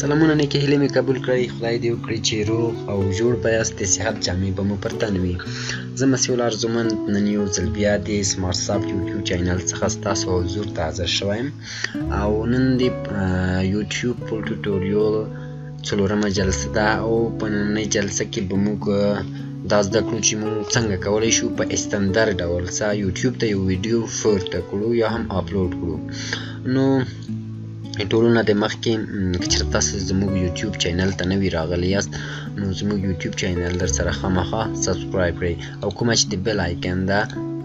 سلامونه نیکې هیلې مې قبول کړئ. خدای دې وکړي چې روغ او جوړ به یاست، د صحت جامې به مو پر تن وي. زه مسیح الارزومند نن یو ځل بیا د سمارټ سافټ یوټیوب چینل څخه ستاسو حضور ته حاضر شوی یم او نن د یوټیوب فول ټوټوریال څلورمه جلسه ده او په نننۍ جلسه کې به موږ دا زده کړو چې موږ څنګه کولی شو په استندرد ډول یوټیوب ته یو ویډیو پورته کړو یا هم آفلوډ کړو. نو ټولو نه د مخکې که چېرته تاسو زموږ یوټیوب چینل ته نوي راغلي یاست نو زموږ یوټیوب چینل در سره خامخا سبسکرایب کړئ او کومه چې د بیل آیکن ده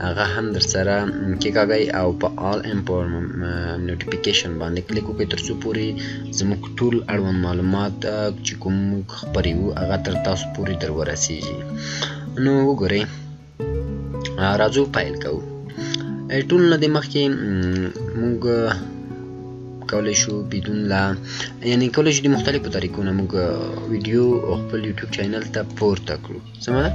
هغه هم در سره کېکاږئ او په آل نوټیفیکیشن باندې کلیک وکړئ تر څو پورې زموږ ټول اړوند معلومات چې کوم موږ خپروو هغه تر تاسو پورې در ورسیږي. نو وګورئ راځو پیل کوو. ټول نه د مخکې موږ کولی شو بدون لا یعنی کولی شو د مختلفو طریقو نه موږ ویډیو خپل یوټیوب چینل ته پورته کړو. سمه ده؟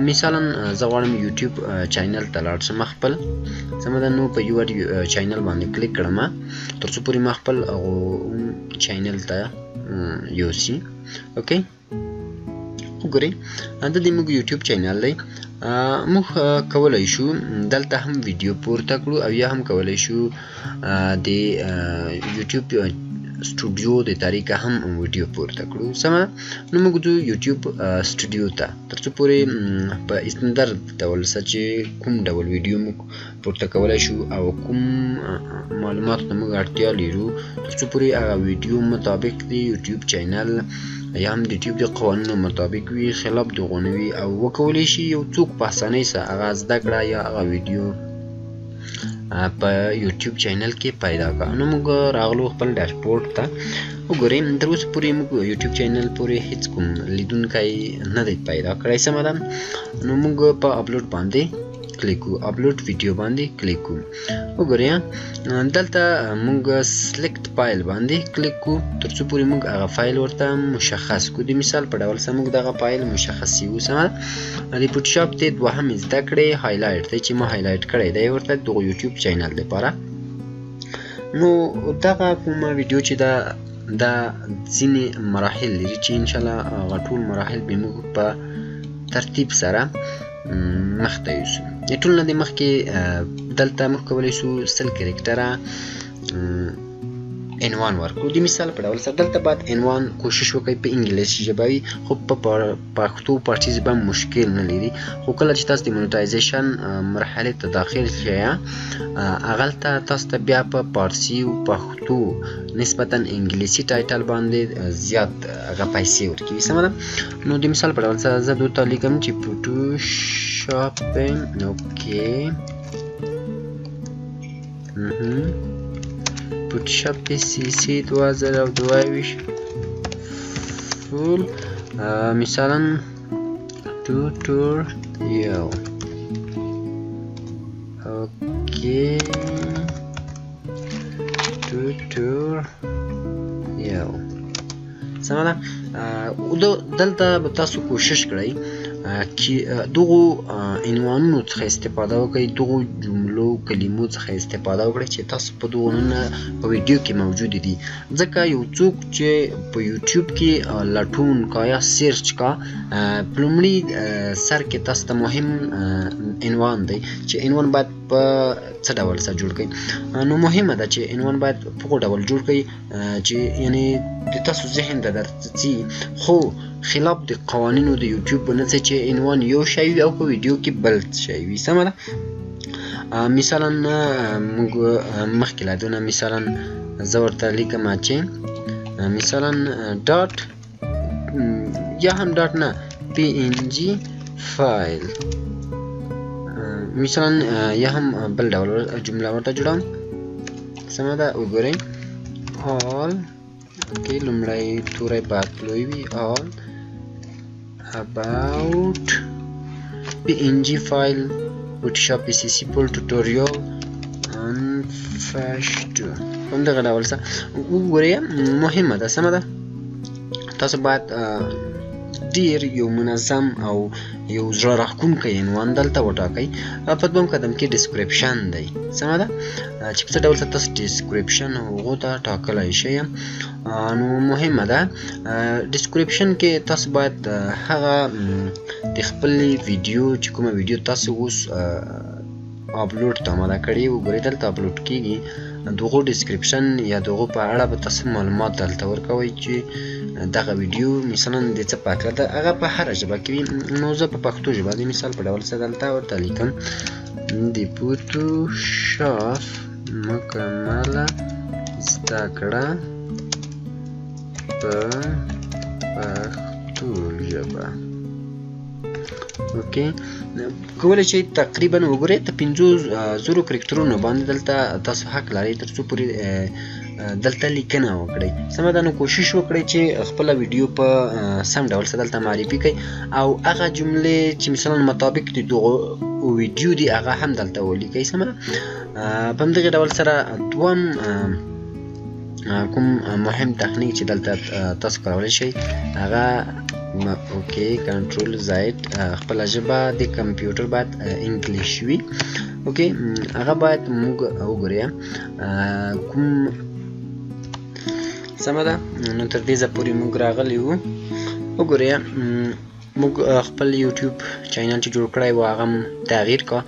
مثلا زه غواړم یوټیوب چینل ته لاړ شم خپل. سمه ده؟ نو په یو چینل باندې کلیک کړم تر څو پورې ما خپل چینل ته یوسي. اوکې وګورئ دا د موږ یوټیوب چینل دی. موږ کولی شو دلته هم ویډیو پورته کړو او یا هم کولی شو د یوټیوب سټوډیو د طریقه هم ویډیو پورته کړو. سمه؟ نو موږ ځو یوټیوب سټوډیو ته تر څو پورې په استندرد ډول چې کوم ډول ویډیو موږ پورته کولی شو او کوم معلوماتو ته موږ اړتیا لرو تر څو پورې هغه ویډیو مطابق د یوټیوب چینل یا هم د یوټیوب د قوانینو مطابق وي، خلاف د هغو نه وي او وکولی شي یو څوک په اسانۍ سره هغه زده کړه یا هغه ویډیو په یوټیوب چینل کې پیدا کړه. نو موږ راغلو خپل ډاشبورډ ته. وګورئ تر اوسه پورې موږ یوټیوب چینل پورې هیڅ کوم لیدونکی نه دی پیدا کړی. سمه ده؟ نو موږ په آفلوډ باندې کلیک کوو، آفلوډ ویډیو باندې کلیک کوو. وګورئ دلته موږ سلیکټ فایل باندې کلیک کوو تر څو پورې موږ هغه فایل ورته مشخص کړو. د مثال په ډول سره موږ دغه فایل مشخصوو. سمه ده؟ د فوټوشاپ د دوهم زده کړې هایلایټ دی چې ما هایلایټ کړی دی ورته دغه یوټیوب چینل لپاره. نو دغه کومه ویډیو چې دا ځینې مراحل لري چې انشاءالله هغه ټول مراحل به موږ په ترتیب سره مخته یوسو. ټول نه د مخکې دلته موږ کولی شو 100 کرکټره عنوان ورکړو. د مثال په ډول سره دلته باید عنوان کوشش وکړئ په انګلیسي ژبه وي خو په پښتو پارسي ژبه مشکل نه لري. خو کله چې تاسو د مونټایزیشن مرحلې ته داخل شئ هغلته تاسو ته بیا په پارسي او پښتو نسبتا انګلیسي ټایټل باندې زیات هغه پیسې ورکوي. سمه ده؟ نو د مثال په ډول سره زه دلته لیکم چې فوټوشاپ اوکې فوټوشاپ PCC 2022 فول مثلا توتوریال. اوکې توتوریال. سمه ده؟ دلته به تاسو کوشش کړئ چې دغو عنوانونو څخه استفاده وکړئ، دغو جملو کلمو څخه استفاده وکړئ چې تاسو په دغو نه په ویډیو کې موجود دي. ځکه یو څوک چې په یوټیوب کې لټون کا یا سرچ کا په لومړي سر کې تاسو ته مهم عنوان دی چې عنوان باید په څه ډول سره جوړ کړئ. نو مهمه ده چې عنوان باید په کوم ډول جوړ کړئ چې یعنی د تاسو ذهن ته درځي خو خلاف د قوانینو د یوټیوب نه چې عنوان یو شی وي او په ویډیو کې بل شی وي. سمه ده؟ مثلا موږ مخکې لا دونه مثلا زه ورته لیکم چې مثلا ډاټ یا هم ډاټ نه PNG فایل مثلا یا هم بل ډول جمله ورته جوړوم. سمه ده؟ وګورئ all اوکې لومړی توری باید لوی وي all about PNG file Photoshop PCC full tutorial on پښتو همدغه ډول سره وګورئ مهمه ده. سمه ده؟ تاسو باید ډیر یو منظم او یو زړه راښکونکی عنوان دلته وټاکئ. په دویم قدم کې ډسکریپشن دی. سمه ده؟ چې په څه ډول سره تاسو ډسکریپشن هغو ته ټاکلی شئ نو مهمه ده ډیسکریپشن کې تاسو باید هغه د خپل ویډیو چې کومه ویډیو تاسو اوس آفلوډ ته آماده کړی وګورئ دلته آفلوډ کیږي دغه ډیسکریپشن یا دغه په اړه به تاسو معلومات دلته ورکوئ چې دغه ویډیو مثلا د څه په هکله ده هغه په هره ژبه کې وي نو زه په پښتو ژبه د مثال په ډول څه دلته ورته لیکم د فوټوشاپ مکمله زده کړه په پښتو ژبه اوکې کولی شئ تقریبا وګورئ ته 50,000 کرکټرونو باندې دلته تاسو حق لرئ تر څو پورې دلته لیکنه وکړئ سمه ده نو کوشش وکړئ چې خپله ویډیو په سم ډول څه دلته معرفي کړئ او هغه جملې چې مثلا مطابق د دغو ویډیو دي هغه هم دلته ولیکئ سمه ده په همدغې ډول سره دوم کوم مهم تخنیک چې دلته تاسو کارولی شئ هغه اوکې کنټرول زائد خپل ژبه د کمپیوټر باید انګلیش وي اوکې هغه باید موږ وګورئ کوم سمه ده نو تر دې ځایه پورې موږ راغلي وو وګورئ موږ خپل یوټیوب چینل چې جوړ کړی و هغه تغییر کا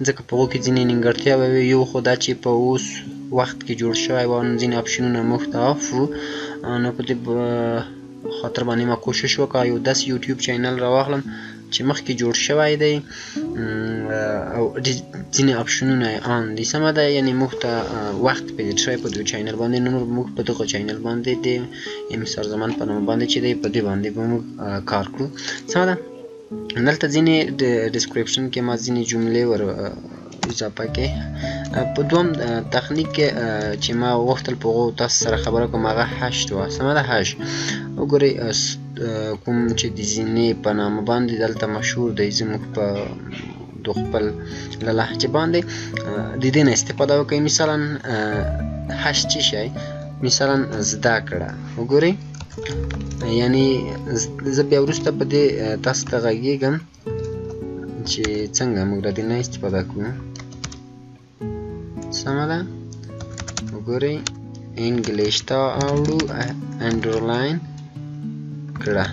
ځکه په هغو کې ځینې نیمګړتیاوې وې یو خو دا چې په اوس وخت کې جوړ شوی و ځینې اپشنونه مختلف وو نو په دې خاطر باندې ما کوشش وکړ یو داسې یوټیوب چینل راواخلم چې مخکې جوړ شوی دی او ځینې اپشنونه یې آن دي سمه ده یعنې موږ ته وخت پیدا شوی په دې چینل باندې نو موږ په دغه چینل باندې د امسار زمان په نامه باندې چې دی په دې باندې به موږ کار کړو سمه ده دلته ځینې د ډسکریپشن کې ما ځینې جملې ور اضافه کې په دوم تخنیک کې چې ما غوښتل په هغو تاسو سره خبره کوم هغه هشت وه سمه ده هشت وګورئ کوم چې د زینې په نامه باندې دلته مشهور دی زموږ په د خپل له لهجې باندې د دې نه استفاده وکړئ مثلا هشت چې شی مثلا زده کړه وګورئ یعنی زه بیا وروسته په دې تاسو ته غږېږم چې څنګه موږ د دې نه استفاده کوو سمه ده وګورئ انګلیش ته اړو انډرلاین کړه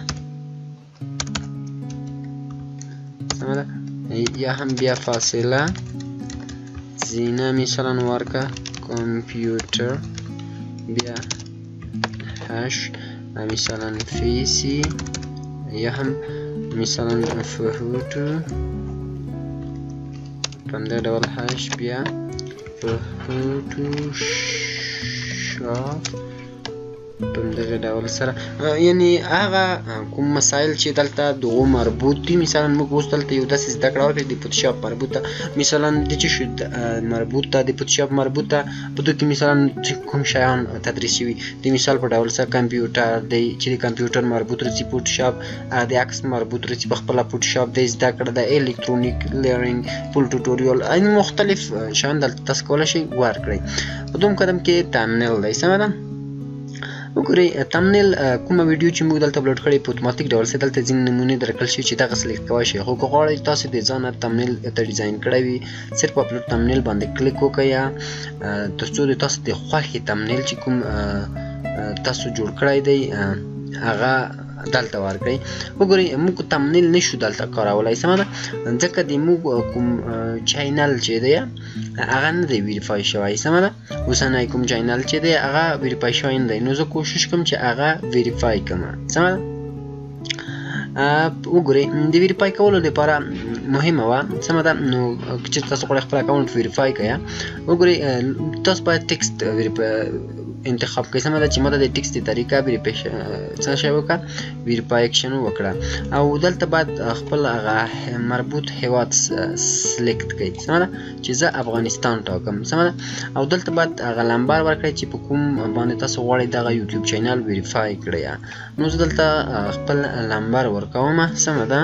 سمه ده یا هم بیا فاصله زینه مثلا ورکه کمپیوټر بیا هش مثلا فیسی یا هم مثلا فهوتو پنده ډول هش بیا فوټوشاپ پنده ډول سره یعنی هغه کوم مسایل چې دلته دغه مربوط دي مثلا موږ اوس دلته یو داسې زده کړه وکړو د فوټوشاپ مربوطه مثلا د چې شو مربوطه د فوټوشاپ مربوطه په دغه کې مثلا کوم شیان تدریس شوي د مثال په ډول سره کمپیوټر دی چې د کمپیوټر مربوط رسي فوټوشاپ د عکس مربوط رسي په خپل فوټوشاپ د زده کړه د الکترونیک لرنینګ فول ټوټوریال ان مختلف شیان دلته تاسو کولای شئ ورکړئ په دوم قدم کې تمنیل دی سمه ده وګورئ تمنیل کومه ویډیو چې موږ دلته اپلوډ کړې په اتوماتیک ډول سره دلته ځینې نمونې درکړل شوي چې دغه سلیکټ کوی شئ خو که غواړئ تاسو د ځانه تمنیل ته ډیزاین کړی وي صرف اپلوډ تمنیل باندې کلیک وکړئ تر څو د تاسو د خوښې تمنیل چې کوم تاسو جوړ کړی دی هغه دلته ورکړئ وګورئ موږ تمنیل نشو دلته کارولی سمه ده ځکه د موږ کوم چینل چې دی هغه نه دی ویرفای شوی سمه ده اوسنی کوم چینل چې دی هغه ویرفای شوی نه دی نو زه کوشش کوم چې هغه ویرفای کړم سمه ده وګورئ د ویرفای کولو لپاره مهمه وه سمه ده نو چې تاسو غواړئ خپل اکاونټ ویرفای کړئ وګورئ تاسو باید ټکسټ انتخاب کړئ سمه ده چې ما د ټکسټ د طریقه څه شی وکړه ویرفایکشن وکړه او دلته باید خپل هغه مربوط هیواد سلیکټ کړئ سمه ده چې زه افغانستان ټاکم سمه ده او دلته باید هغه نمبر ورکړئ چې په کوم باندې تاسو غواړئ دغه یوټیوب چینل ویرفای کړئ نو زه دلته خپل نمبر ورکوم سمه ده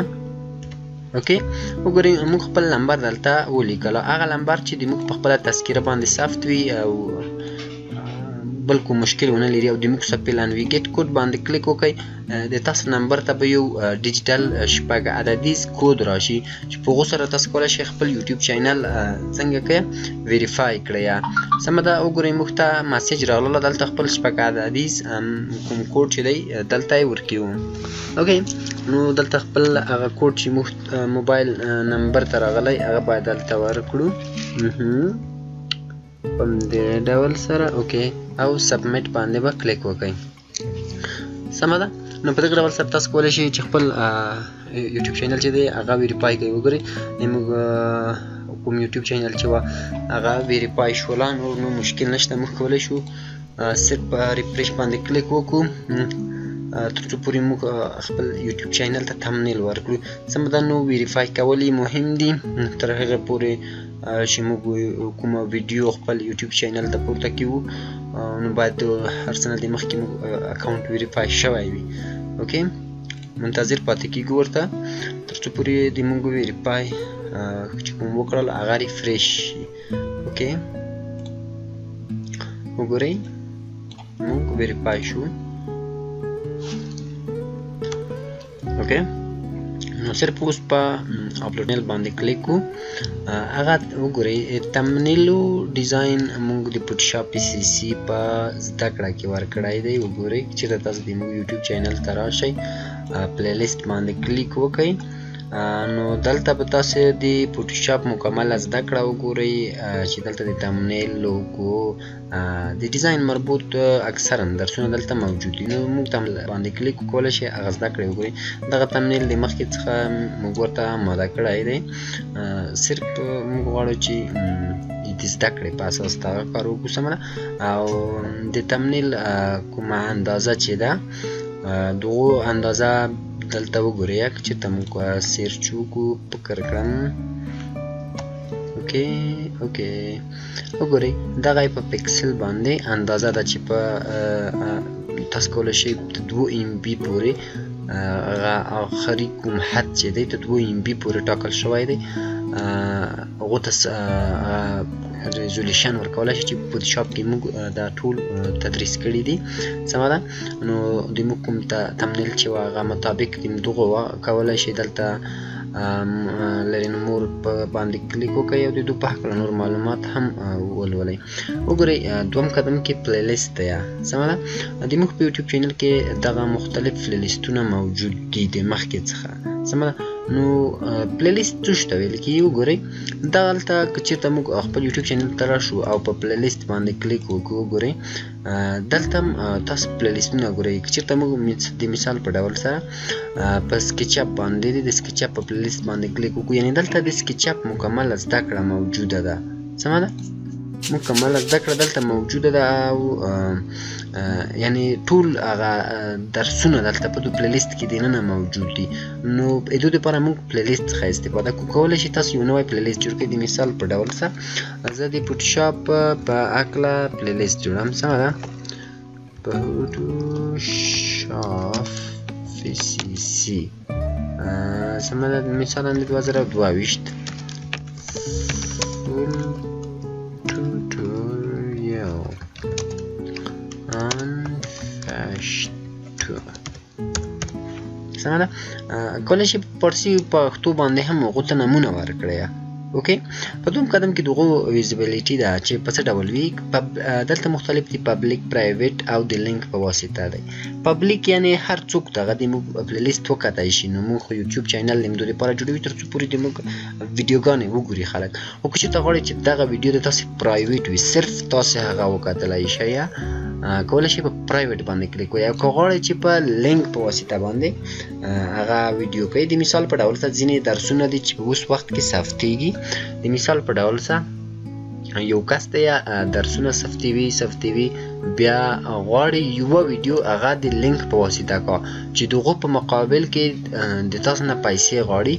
اوکې وګورئ موږ خپل نمبر دلته ولیکلو هغه نمبر چې د موږ په خپله تذکره باندې ثبت وي او بل کوم مشکل ونه لري او د موږ صفحې ناویګیټ کوډ باندې کلیک وکړئ د تاسو نمبر ته به یو ډیجیټل شپږ عددیز کود راشي چې په هغو سره تاسو کولی شئ خپل یوټیوب چینل څنګه کړئ ویرفای کړئ. سمه ده وګورئ موږ ته مسیج راغله دلته خپل شپږ عددیز کوم کوډ چې دی دلته یې ورکوو. اوکې نو دلته خپل هغه کوډ چې موږ موبایل نمبر ته راغلی هغه باید دلته ورکړو په دې ډول سره. اوکې او سبمیټ باندې به کلیک وکړئ. سمه ده نو په دغه ډول سره تاسو کولی شئ چې خپل یوټیوب چینل چې دی هغه ویرفای کړئ. وګورئ موږ کوم یوټیوب چینل چې وه هغه ویرفای شوله نور نو مشکل نشته. موږ کولی شو صرف په ریفریش باندې کلیک وکړو تر څو پورې موږ خپل یوټیوب چینل ته تمنیل ورکړو. سمه ده نو ویرفای کول یې مهم دي تر هغه پورې چې موږ کومه ویډیو خپل یوټیوب چینل ته پورته کړو نو باید هر څه نه د مخکې موږ اکاونټ ویرفای شوی وي. اوکې منتظر پاتې کېږو ورته تر څو پورې د موږ ویرفای چې کوم وکړل هغه ریفریش شي. اوکې وګورئ موږ ویرفای شو. اوکې نو صرف اوس په آفلوډ باندې کلیک کو هغه وګورئ تمنیلو ډیزاین موږ د فوټوشاپ پی سی سی په زده کړه کې ورکړی دی. وګورئ چې تاسو د موږ یوټیوب چینل ته راشئ پلی لیست باندې کلیک وکړئ نو دلته به تاسو د فوټوشاپ مکمله زده کړه وګورئ چې دلته د تمنیل لوګو د ډیزاین مربوط اکثرا درسونه دلته موجود دي. نو موږ تم باندې کلیک کولی شئ هغه زده کړئ. وګورئ دغه تمنیل د مخکې څخه موږ ورته اماده کړی دی صرف موږ غواړو چې د زده کړې په اساس دغه کار وکړو. سمه ده او د تمنیل کومه اندازه چې ده دغو اندازه دلته وګورئ چې ته موږ سرچ وکړو فکر کړم. اوکې وګورئ دغه په پکسل باندې اندازه ده چې په تاسو کولی شئ د 2 MB پورې هغه آخري کوم حد چې دی د 2 MB پورې ټاکل شوی دی هغو ته ریزولوشن ورکولی شي چې په فوټوشاپ کې موږ دا ټول تدریس کړي دي. سمه ده نو د موږ کوم تمنیل چې وه هغه مطابق د دغو کولی شي دلته لري نو مور په باندې کلیک وکړئ او د دوی په هکله نور معلومات هم ولولئ. وګورئ دوم قدم کې پلی لیست دی. سمه ده د موږ په یوټیوب چینل کې دغه مختلف پلی لیستونه موجود دي د مخکې څخه. سمه ده نو پلی لیست څه ته ویل کېږي وګورئ دلته که چېرته موږ خپل یوټیوب چینل ته راشو او په پلی لیست باندې کلیک وکړو وګورئ دلته تاسو پلی لیستونه ګورئ که چېرته موږ د مثال په ډول سره په سکیچ اپ باندې د سکیچ اپ په پلی لیست باندې کلیک وکړو یعنې دلته د سکیچ اپ مکمله زده کړه موجوده ده. سمه ده مکمله زده کړه دلته موجوده ده او یعنی ټول هغه درسونه دلته په دو پلی لیست کې دننه موجود دي. نو د دې لپاره موږ پلی لیست څخه استفاده کولی شئ تاسو یو نوی پلی لیست جوړ کړئ. د مثال په ډول سره زه د فوټوشاپ په هکله پلی لیست جوړوم. سمه ده فوټوشاپ پی سی سی سمه ده مثلا د 2022 فول tutorial on پښتو. سمه ده کولی شئ په فارسي پښتو باندې هم هغو ته نمونه ورکړئ. اوکې په دوم قدم کې دغو ویزیبیلیټي ده چې په څه ډول وي دلته مختلف دي پبلیک پرایویټ او د لینک په واسطه دی. پبلیک یعنې هر څوک دغه د موږ پلی لیست وکتای شي. نو موږ خو یوټیوب چینل د دې لپاره جوړوي تر څو پورې د موږ ویډیوګانې وګوري خلک. خو که چېرته غواړئ چې دغه ویډیو د تاسې پرایویټ وي صرف تاسې هغه وکتلی شئ کولی شئ په پرایویټ باندې کلیک وکړئ او که غواړئ چې په لینک په واسطه باندې هغه ویډیو کوئ. د مثال په ډول سره ځینې درسونه دي چې په اوس وخت کې ثبتېږي. د مثال په ډول سره یو کس ته درسونه ثبتوي بیا غواړي یوه ویډیو هغه د لینک په واسطه کا چې دغو په مقابل کې د تاسو نه پیسې غواړي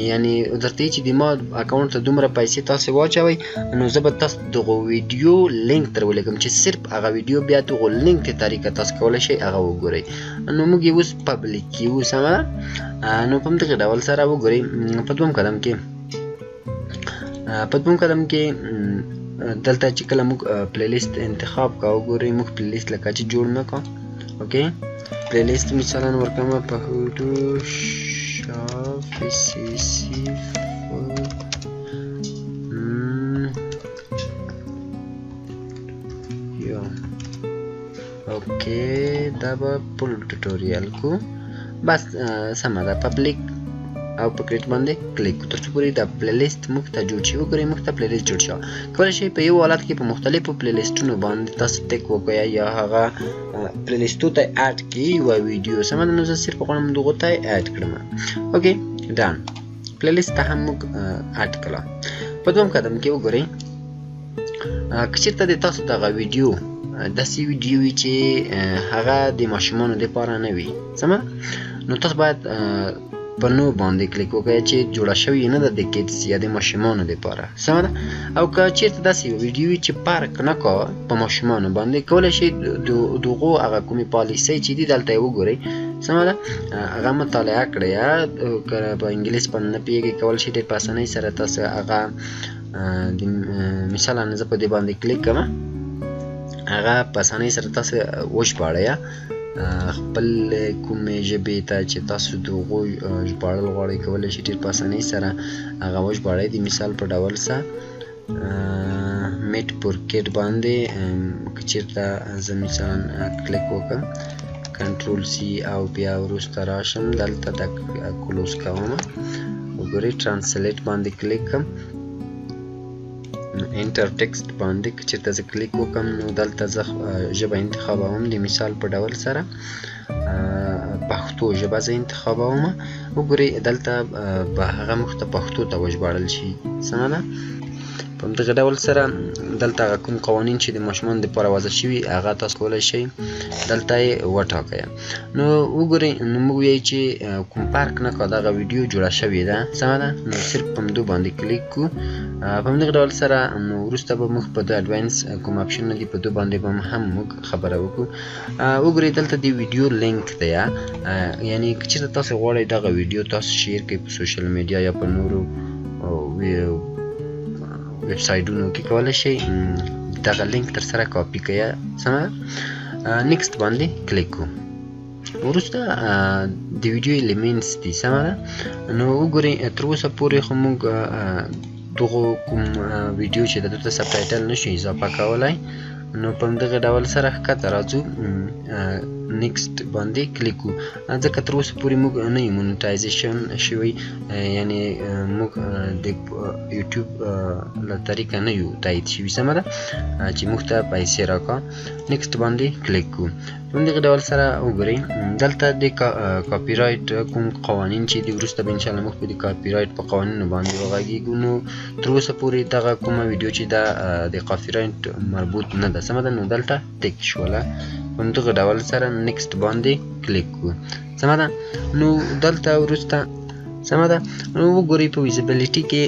یعنی درته چې د ما اکاونټ ته دومره پیسې تاسو واچوئ نو زه به تاسو دغه ویډیو لینک در ولګم چې صرف هغه ویډیو بیا دغه لینک ته طریقه تاسو کولی شئ هغه وګورئ. نو موږ یې اوس پبلیک کیو. سمه ده نو په همدغه ډول سره وګورئ په دوم قدم کې دلته چې کله موږ پلی لیست انتخاب کوو ګورئ موږ پلی لیست لکه چې جوړ نه کړو اوکې پلی لیست مثلا ورکوم پښتو شافسي اوکې دا به فل ټوټوریال کو بس سمه ده پبلیک او په کریټ باندې کلیک تر څو پورې دا پلی لیست موږ ته جوړ شي وګورئ موږ ته پلی لیست جوړ شو کولی شئ په یو حالت کې په مختلفو پلی لیستونو باندې تاسو ټیک وکړئ یا هغه پلی لیستو ته اډ کړئ یوه ویډیو سمه ده نو زه صرف غواړم دغو ته یې اډ کړم اوکې ډن پلی لیست ته هم موږ اډ کړه په دویم قدم کې وګورئ که چېرته د تاسو دغه ویډیو داسې ویډیو وي چې هغه د ماشومانو دپاره نه وي سمه نو تاسو باید په نو باندې کلیک وکړئ چې جوړه شوې نه ده د کیډز یا د ماشومانو دپاره سمه ده او که چېرته داسې ویډیو وي چې فرق نه کوه په ماشومانو باندې کولی شئ دغو هغه کومې پالیسۍ چې دي دلته یې وګورئ سمه ده هغه مطالعه کړئ که په انګلیس باندې نه پوهېږئ کولی شئ ډېر په اسانۍ سره تاسو هغه مثالا زه په دې باندې کلیک کوم هغه په اسانۍ سره تاسو وژباړئ خپل کومې ژبې ته چې تاسو د هغو ژباړل غواړئ کولی شئ ډېر په اسانۍ سره هغه وژباړئ د مثال په ډول سره میټ پر کیټ باندې که چېرته زه مثلا کلیک وکړم کنټرول سی او بیا وروسته راشم دلته د کلوز کوم وګورئ ټرانسلیټ باندې کلیک کړم انټر ټکسټ باندې که چېرته زه کلیک وکړم نو دلته زه ژبه انتخابوم د مثال په ډول سره پښتو ژبه زه انتخابوم وګورئ دلته به هغه موږ ته پښتو ته وژباړل شي سمه ده په همدغه ډول سره دلته هغه کوم قوانین چې د ماشومانو دپاره وضع شوي هغه تاسو کولی شئ دلته یې وټاکئ نو وګورئ نو موږ وایو چې کوم فرق نه کوه دغه ویډیو جوړه شوې ده سمه ده نو صرف په همدو باندې کلیک کړو په همدغه ډول سره نو وروسته به موږ په دو اډوانس کوم اپشنونه دي په دو باندې به هم موږ خبره وکړو وګورئ دلته د ویډیو لینک دی یعنې که چېرته تاسو غواړئ دغه ویډیو تاسو شیر کړئ په سوشل میډیا یا په نورو ویب سایټونو کې کولی شئ دغه لینک تر سره کاپي کړئ سمه ده نیکسټ باندې کلیک کړو وروسته د ویډیو ایلیمنټس دي سمه ده نو وګورئ تر اوسه پورې خو موږ دغو کوم ویډیو چې د دلته سب ټایټل نشو اضافه کولی نو په همدغه ډول سره ښکته راځو نیکسټ باندې کلیک وکړو ځکه تر اوسه پورې موږ نه یو مونیټایزیشن شوی یعنې موږ د یوټیوب له طریقه نه یو تایید شوي سمه ده چې موږ ته پیسې راکړه نیکسټ باندې کلیک کړو په همدغه ډول سره وګورئ دلته د کاپي رایټ کوم قوانین چې دي وروسته به انشاءالله موږ په د کاپي رایټ په قوانینو باندې وغږیږو نو تر اوسه پورې دغه کومه ویډیو چې دا د کاپي رایټ مربوط نه ده سمه ده نو دلته ټیک شوله په همدغه ډول سره نیکسټ باندې کلیک کړو سمه ده نو دلته وروسته سمه ده نو وګورئ په ویزیبلیټي کې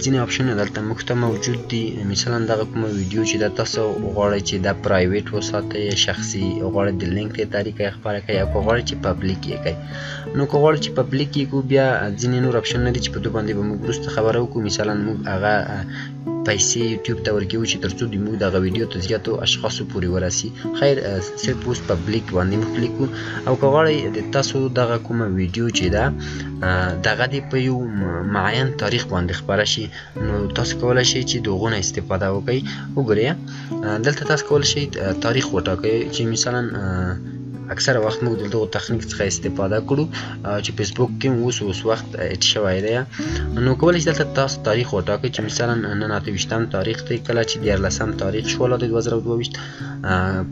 ځینې اپشنونه دلته موږ ته موجود دي مثلا دغه کومه ویډیو چې دا تاسو غواړئ چې دا پرایویټ وساتئ شخصي غواړئ د لینک له طریقه یې خپاره کړئ او که غواړئ چې پبلیک یې کړئ نو که غواړئ چې پبلیک یې کړو بیا ځینې نور اپشنونه دي چې په دو باندې به موږ وروسته خبره وکړو مثلا موږ هغه پیسې یوټیوب ته ورکوو چې تر څو د موږ دغه ویډیو ته زیاتو اشخاصو پورې ورسي خیر صرف اوس پبلیک باندې موږ کلیک کړو او که غواړئ د تاسو دغه کومه ویډیو چې ده دغه دې په یو معین تاریخ باندې خپاره شي نو تاسو کولی شئ چې د هغو نه استفاده وکړئ وګورئ دلته تاسو کولی شئ تاریخ وټاکئ چې مثلا اکثره وخت موږ دلته تخنیک څخه استفاده کړو چې فیسبوک کې اوس وخت اټ شوی دی نو کولی شئ دلته تاسو تاریخ وټاکئ چې مثلا نن 28م تاریخ دی کله چې 14م تاریخ شوله د 2022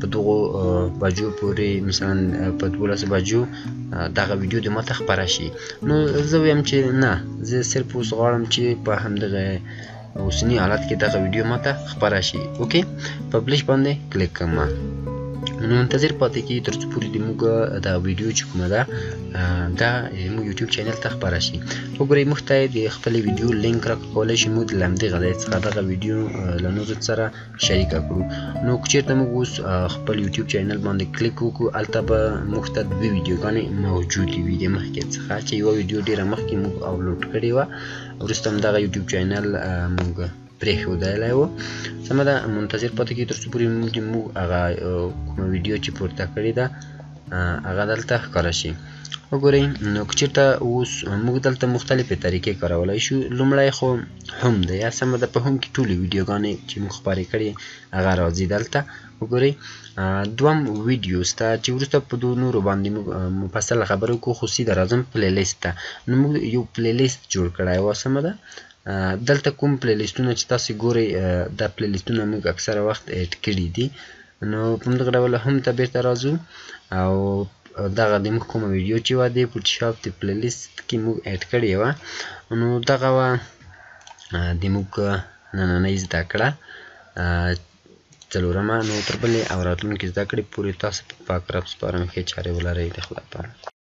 په دغو بجو پورې مثلا په 12 بجو دغه ویډیو د ماته خپاره شي نو زه وایم چې نه زه صرف اوس غواړم چې په همدغه اوسني حالت کې دغه ویډیو ماته خپاره شي اوکې پبلیش باندې کلیک کوم نو منتظر پاتې کېږئ تر څو پورې د موږ دا ویډیو چې کومه ده دا زموږ یوټیوب چینل ته خپاره شي وګورئ موږ ته د خپلې ویډیو لینک راکولی شي موږ له همدغه ځای څخه دغه ویډیو له نورو سره شریکه کړو نو که چېرته موږ اوس خپل یوټیوب چینل باندې کلیک وکړو هلته به موږ ته دوې ویډیوګانې موجودې وي د مخکې څخه چې یوه ویډیو ډېره مخکې موږ آفلوډ کړې وه وروسته همدغه یوټیوب چینل موږ پرېښودلی و. سمه ده، منتظر پاتې کېږئ تر څو پورې موږ هغه کومه ویډیو چې پورته کړې ده هغه دلته ښکاره شي. وګورئ نو که چېرته اوس موږ دلته مختلفې طریقې کارولی شو. لومړی خو هم ده، یا سمه ده په هم کې ټولې ویډیوګانې چې موږ خپارې کړې هغه راځي دلته. وګورئ دوم ویډیو سته چې وروسته په دوو نورو باندې موږ مفصله خبرې وکړو، خو سیده راځم پلی لیست ته. نو موږ یو پلی لیست جوړ کړی و. سمه ده، دلته کوم پلی لیستونه چې تاسې ګورئ دا پلی لیستونه موږ اکثره وخت اډ کړي دي. نو په همدغه ډول هم ته بیرته راځو او دغه د موږ کومه ویډیو چې وه د فوټوشاپ د پلی لیست کې موږ اډ کړې وه. نو دغه وه د موږ نننۍ زده کړه څلورمه. نو تر بلې او راتلونکې زده کړې پورې تاسو په پاک رب سپارم، ښې چارې ولرئ. د خدای پامه.